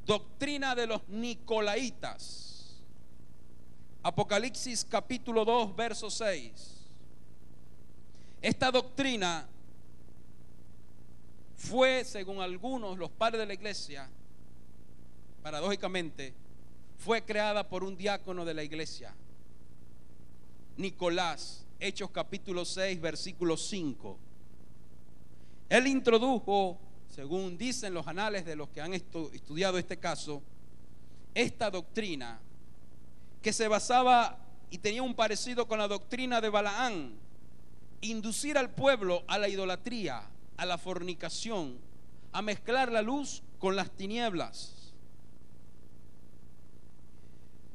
doctrina de los Nicolaitas. Apocalipsis capítulo 2, verso 6. Esta doctrina fue, según algunos, los padres de la iglesia, paradójicamente, fue creada por un diácono de la iglesia, Nicolás. Hechos capítulo 6, versículo 5. Él introdujo, según dicen los anales de los que han estudiado este caso, esta doctrina que se basaba y tenía un parecido con la doctrina de Balaán: inducir al pueblo a la idolatría, a la fornicación, a mezclar la luz con las tinieblas.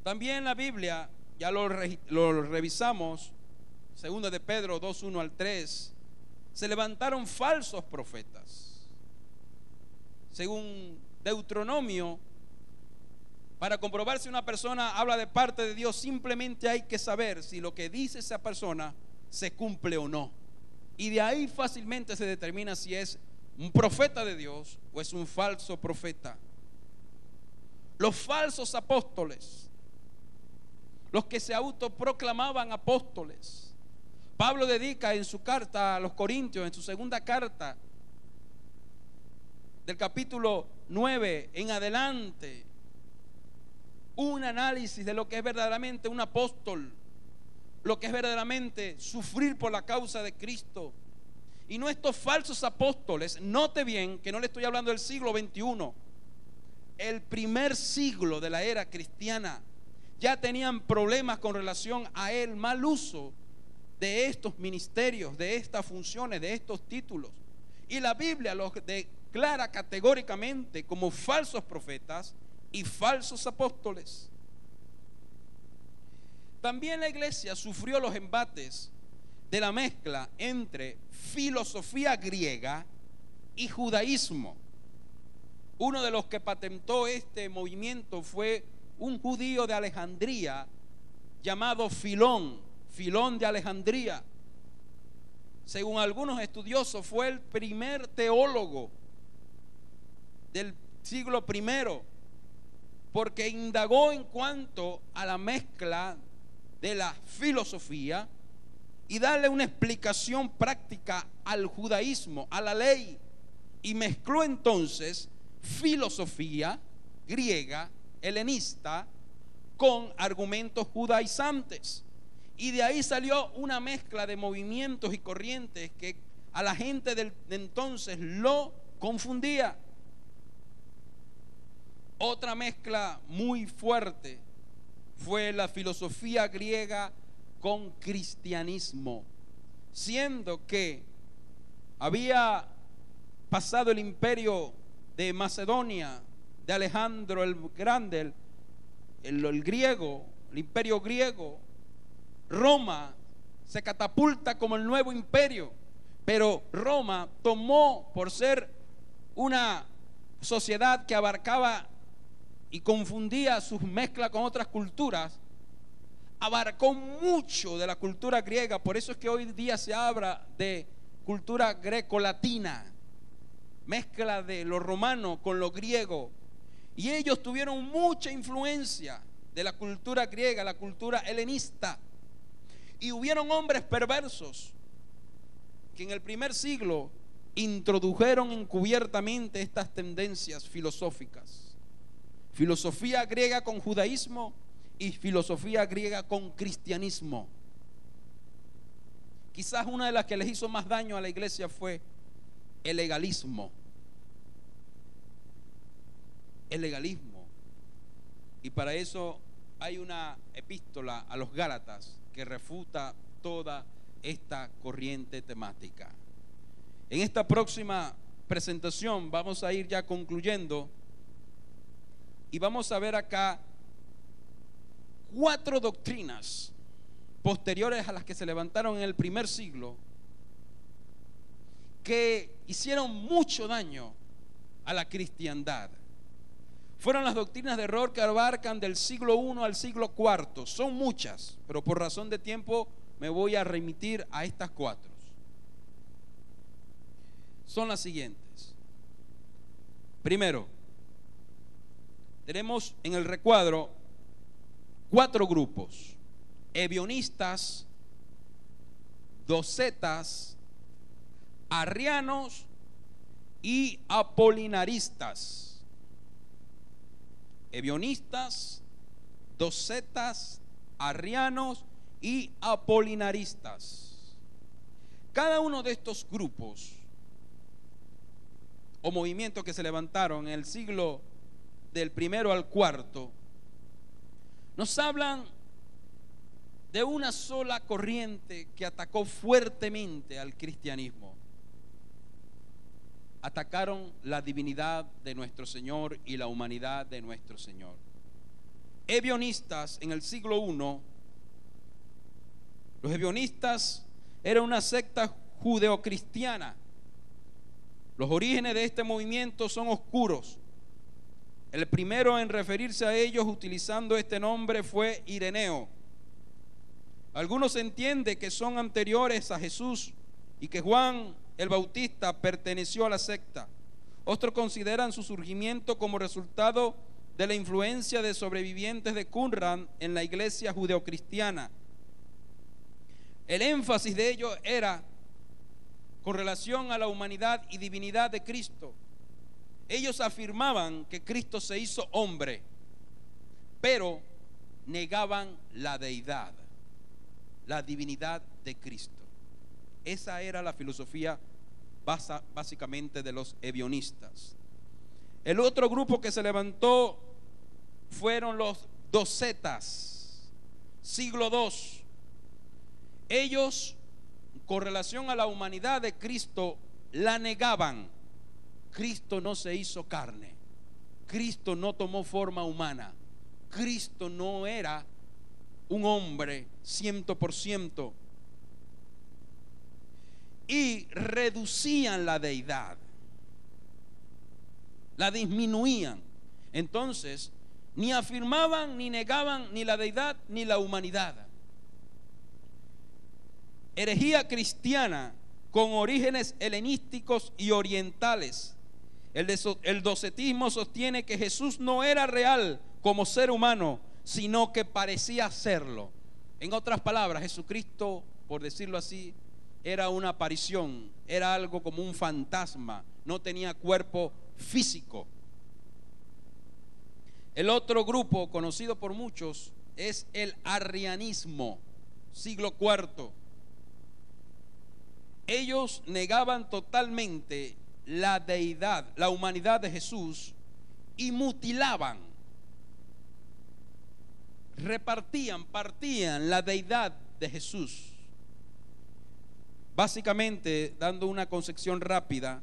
También la Biblia, ya lo revisamos, 2 de Pedro 2, 1 al 3, se levantaron falsos profetas. Según Deuteronomio, para comprobar si una persona habla de parte de Dios, simplemente hay que saber si lo que dice esa persona se cumple o no. Y de ahí fácilmente se determina si es un profeta de Dios o es un falso profeta. Los falsos apóstoles, los que se autoproclamaban apóstoles. Pablo dedica en su carta a los Corintios, en su segunda carta, del capítulo 9 en adelante, un análisis de lo que es verdaderamente un apóstol, lo que es verdaderamente sufrir por la causa de Cristo. Y no estos falsos apóstoles, note bien que no le estoy hablando del siglo XXI, el primer siglo de la era cristiana, ya tenían problemas con relación a el mal uso de estos ministerios, de estas funciones, de estos títulos. Y la Biblia los declara categóricamente como falsos profetas y falsos apóstoles. También la iglesia sufrió los embates de la mezcla entre filosofía griega y judaísmo. Uno de los que patentó este movimiento fue un judío de Alejandría llamado Filón de Alejandría. Según algunos estudiosos, fue el primer teólogo del siglo I, porque indagó en cuanto a la mezcla de la filosofía y darle una explicación práctica al judaísmo, a la ley, y mezcló entonces filosofía griega, helenista, con argumentos judaizantes. Y de ahí salió una mezcla de movimientos y corrientes que a la gente de entonces lo confundía. Otra mezcla muy fuerte fue la filosofía griega con cristianismo, siendo que había pasado el imperio de Macedonia, de Alejandro el Grande, el griego, el imperio griego. Roma se catapulta como el nuevo imperio, pero Roma tomó, por ser una sociedad que abarcaba y confundía sus mezclas con otras culturas, abarcó mucho de la cultura griega. Por eso es que hoy día se habla de cultura greco-latina, mezcla de lo romano con lo griego. Y ellos tuvieron mucha influencia de la cultura griega, la cultura helenista. Y hubieron hombres perversos que en el primer siglo introdujeron encubiertamente estas tendencias filosóficas. Filosofía griega con judaísmo y filosofía griega con cristianismo. Quizás una de las que les hizo más daño a la iglesia fue el legalismo. El legalismo. Y para eso hay una epístola a los Gálatas que refuta toda esta corriente temática. En esta próxima presentación vamos a ir ya concluyendo y vamos a ver acá 4 doctrinas posteriores a las que se levantaron en el primer siglo que hicieron mucho daño a la cristiandad. Fueron las doctrinas de error que abarcan del siglo I al siglo IV. Son muchas, pero por razón de tiempo me voy a remitir a estas 4. Son las siguientes. Primero, tenemos en el recuadro 4 grupos: ebionistas, docetas, arrianos y apolinaristas. Ebionistas, docetas, arrianos y apolinaristas. Cada uno de estos grupos o movimientos que se levantaron en el siglo del primero al cuarto nos hablan de una sola corriente que atacó fuertemente al cristianismo. Atacaron la divinidad de nuestro Señor y la humanidad de nuestro Señor. Ebionistas en el siglo I. Los ebionistas eran una secta judeocristiana. Los orígenes de este movimiento son oscuros. El primero en referirse a ellos utilizando este nombre fue Ireneo. Algunos entienden que son anteriores a Jesús y que Juan el Bautista perteneció a la secta. Otros consideran su surgimiento como resultado de la influencia de sobrevivientes de Qumran en la iglesia judeocristiana. El énfasis de ellos era con relación a la humanidad y divinidad de Cristo. Ellos afirmaban que Cristo se hizo hombre, pero negaban la deidad, la divinidad de Cristo. Esa era la filosofía básicamente de los ebionistas. El otro grupo que se levantó fueron los docetas, siglo II. Ellos, con relación a la humanidad de Cristo, la negaban. Cristo no se hizo carne, Cristo no tomó forma humana, Cristo no era un hombre 100%, y reducían la deidad, la disminuían. Entonces, ni afirmaban ni negaban ni la deidad ni la humanidad. Herejía cristiana con orígenes helenísticos y orientales. El docetismo sostiene que Jesús no era real como ser humano, sino que parecía serlo. En otras palabras, Jesucristo, por decirlo así, era una aparición, era algo como un fantasma, no tenía cuerpo físico. El otro grupo conocido por muchos es el arrianismo, siglo IV. Ellos negaban totalmente la deidad, la humanidad de Jesús, y mutilaban, partían la deidad de Jesús. Básicamente, dando una concepción rápida,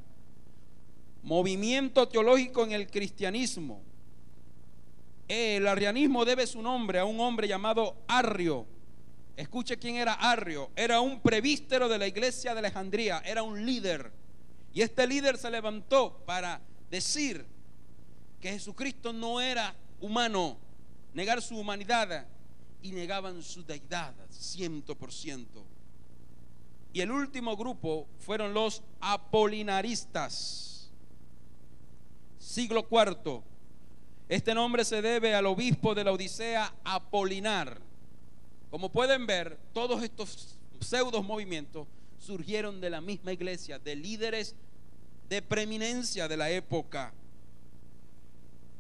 movimiento teológico en el cristianismo. El arrianismo debe su nombre a un hombre llamado Arrio. Escuche quién era Arrio. Era un presbítero de la iglesia de Alejandría, era un líder. Y este líder se levantó para decir que Jesucristo no era humano, negar su humanidad, y negaban su deidad 100%. Y el último grupo fueron los apolinaristas, siglo IV. Este nombre se debe al obispo de la Odisea, Apolinar. Como pueden ver, todos estos pseudos movimientos surgieron de la misma iglesia, de líderes de preeminencia de la época.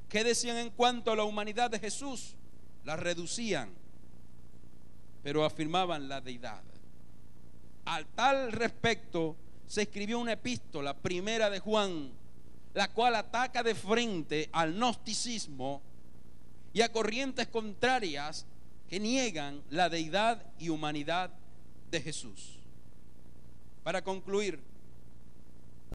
¿Qué decían en cuanto a la humanidad de Jesús? La reducían, pero afirmaban la deidad. Al tal respecto se escribió una epístola, primera de Juan, la cual ataca de frente al gnosticismo y a corrientes contrarias que niegan la deidad y humanidad de Jesús. Para concluir,